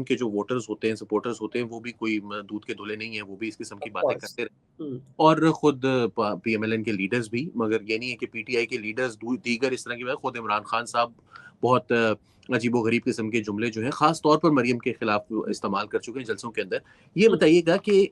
के जो वोटर्स होते हैं, सपोर्टर्स होते हैं, वो भी कोई दूध के धुले नहीं है, वो भी इस किस्म की ऑफ बातें कोर्स। करते रहते हैं। और खुद पीएमएलएन के लीडर्स भी, मगर ये नहीं है कि पीटीआई के लीडर्स दीगर इस तरह की बात, खुद इमरान खान साहब बहुत अजीबो-गरीब किस्म के जुमले जो हैं खास तौर पर मरियम के खिलाफ इस्तेमाल कर चुके हैं जलसों के अंदर। ये बताइएगा कि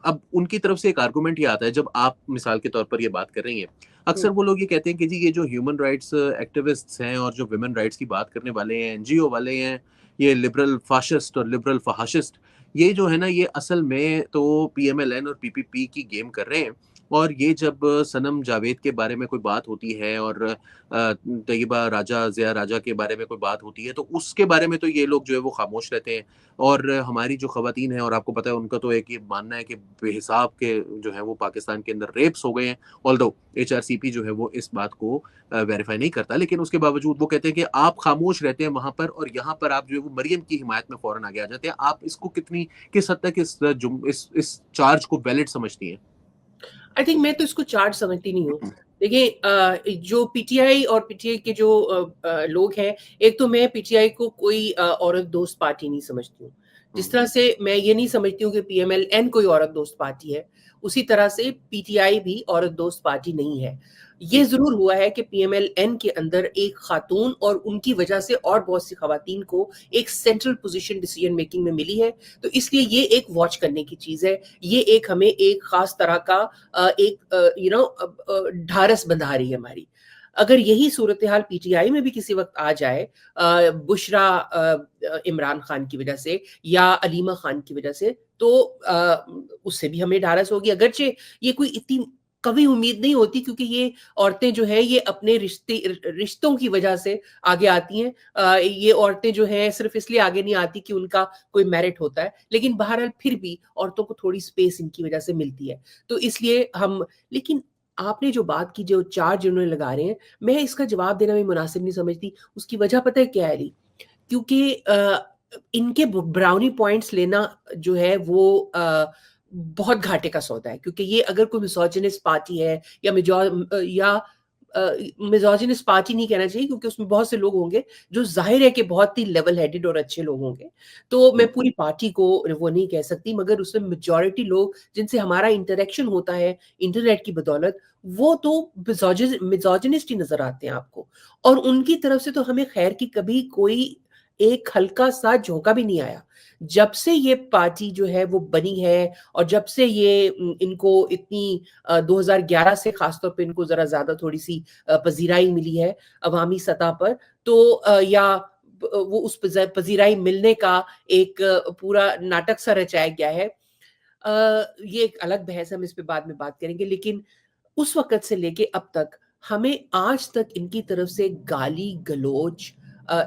अब उनकी तरफ से एक आर्गुमेंट ये आता है, जब आप मिसाल के तौर पर ये बात कर रही हैं, अक्सर वो लोग ये कहते हैं कि जी ये जो ह्यूमन राइट्स एक्टिविस्ट्स हैं और जो वुमेन राइट्स की बात करने वाले हैं, एनजीओ वाले हैं, ये लिबरल फाशिस्ट और लिबरल फहाशिस्ट, ये जो है ना, ये असल में तो पीएमएलएन और पीपीपी की गेम कर रहे हैं। और ये जब सनम जावेद के बारे में कोई बात होती है और तैयबा राजा, ज़िया राजा के बारे में कोई बात होती है, तो उसके बारे में तो ये लोग जो है वो खामोश रहते हैं। और हमारी जो ख़वातीन हैं, और आपको पता है उनका तो एक ये मानना है कि बेहिसाब के जो है वो पाकिस्तान के अंदर रेप्स हो गए हैं। ऑल्दो एचआरसीपी जो है वो इस बात को वेरीफ़ाई नहीं करता, लेकिन उसके बावजूद वो कहते हैं कि आप खामोश रहते हैं वहाँ पर, और यहाँ पर आप जो है वो मरियम की हिमायत में फ़ौरन आगे आ जाते हैं। आप इसको किस हद तक इस चार्ज को वैलिड समझती हैं? आई थिंक मैं तो इसको चार्ज समझती नहीं हूँ। देखिए जो पीटीआई और पीटीआई के जो लोग हैं, एक तो मैं पीटीआई को कोई औरत दोस्त पार्टी नहीं समझती हूँ। जिस तरह से मैं ये नहीं समझती हूँ कि पीएमएलएन कोई औरत दोस्त पार्टी है, उसी तरह से पीटीआई भी औरत दोस्त पार्टी नहीं है। ये ज़रूर हुआ है कि पीएमएलएन के अंदर एक खातून और उनकी वजह से और बहुत सी खवातीन को एक सेंट्रल पोजीशन डिसीजन मेकिंग में मिली है, तो इसलिए ये एक वॉच करने की चीज़ है। ये एक हमें एक खास तरह का ढारस बंधा रही है हमारी। अगर यही सूरत हाल पीटीआई में भी किसी वक्त आ जाए, बुशरा इमरान खान की वजह से या अलीमा खान की वजह से, तो उससे भी हमें ढारस होगी। अगरचे ये कोई इतनी कभी उम्मीद नहीं होती, क्योंकि ये औरतें जो हैं ये अपने रिश्तों की वजह से आगे आती हैं। ये औरतें जो हैं सिर्फ इसलिए आगे नहीं आती कि उनका कोई मेरिट होता है, लेकिन बहरहाल फिर भी औरतों को थोड़ी स्पेस इनकी वजह से मिलती है। तो इसलिए हम, लेकिन आपने जो बात की, जो चार्ज उन्होंने लगा रहे हैं, मैं इसका जवाब देना भी मुनासिब नहीं समझती। उसकी वजह पता है क्या है अली? क्योंकि इनके ब्राउनी पॉइंट्स लेना जो है वो बहुत घाटे का सौदा है, क्योंकि ये अगर कोई मिसोजिनिस्ट पार्टी है या मिसोजिनिस्ट पार्टी नहीं कहना चाहिए, क्योंकि उसमें बहुत से लोग होंगे जो जाहिर है कि बहुत ही लेवल हेडेड और अच्छे लोग होंगे, तो मैं पूरी पार्टी को वो नहीं कह सकती, मगर उसमें मेजॉरिटी लोग जिनसे हमारा इंटरेक्शन होता है इंटरनेट की बदौलत, वो तो मिसोजिनिस्ट ही नजर आते हैं आपको। और उनकी तरफ से तो हमें खैर की कभी कोई एक हल्का सा झोंका भी नहीं आया। जब से ये पार्टी जो है वो बनी है, और जब से ये इनको इतनी 2011 से खासतौर पे इनको जरा ज्यादा थोड़ी सी पजीराई मिली है अवामी सतह पर, तो वो उस पजीराई मिलने का एक पूरा नाटक सा रचाया गया है। ये एक अलग बहस है, हम इस पे बाद में बात करेंगे, लेकिन उस वक़्त से लेके अब तक हमें आज तक इनकी तरफ से गाली-गलौज,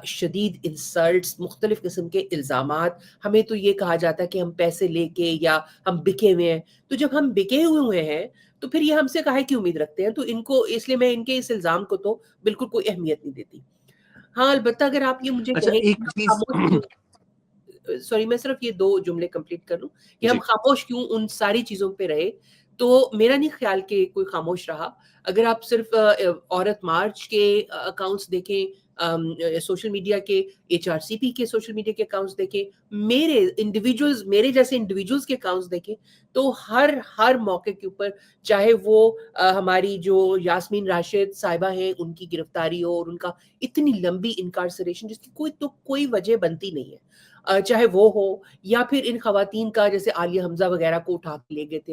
शदीद इंसल्ट्स, मुख्तलिफ किस्म के इल्ज़ामात, हमें तो ये कहा जाता है कि हम पैसे लेके या हम बिके हुए हैं। तो जब हम बिके हुए हैं, तो फिर ये हमसे काहे की उम्मीद रखते हैं? तो इनको, इसलिए मैं इनके इस इल्ज़ाम को तो बिल्कुल कोई अहमियत नहीं देती। हाँ, अलबत्ता अगर आप ये मुझे अच्छा, कहें कि एक हम चीज़ खामोश क्यों, सॉरी मैं सिर्फ ये 2 जुमले कंप्लीट कर लूँ कि हम जी। खामोश क्यों उन सारी चीज़ों पे रहे, तो मेरा नहीं ख़्याल कि कोई खामोश रहा। अगर आप सिर्फ औरत मार्च के अकाउंट्स देखें, सोशल मीडिया के, एचआरसीपी के सोशल मीडिया के अकाउंट्स देखें, मेरे जैसे इंडिविजुअल्स के अकाउंट्स देखें, तो हर मौके के ऊपर, चाहे वो हमारी जो यास्मीन राशिद साहिबा हैं, उनकी गिरफ्तारी हो और उनका इतनी लंबी इनकार्सरेशन जिसकी कोई वजह बनती नहीं है। चाहे वो हो, या फिर इन खवातीन का, जैसे आलिया हमज़ा वगैरह को उठा के ले गए थे।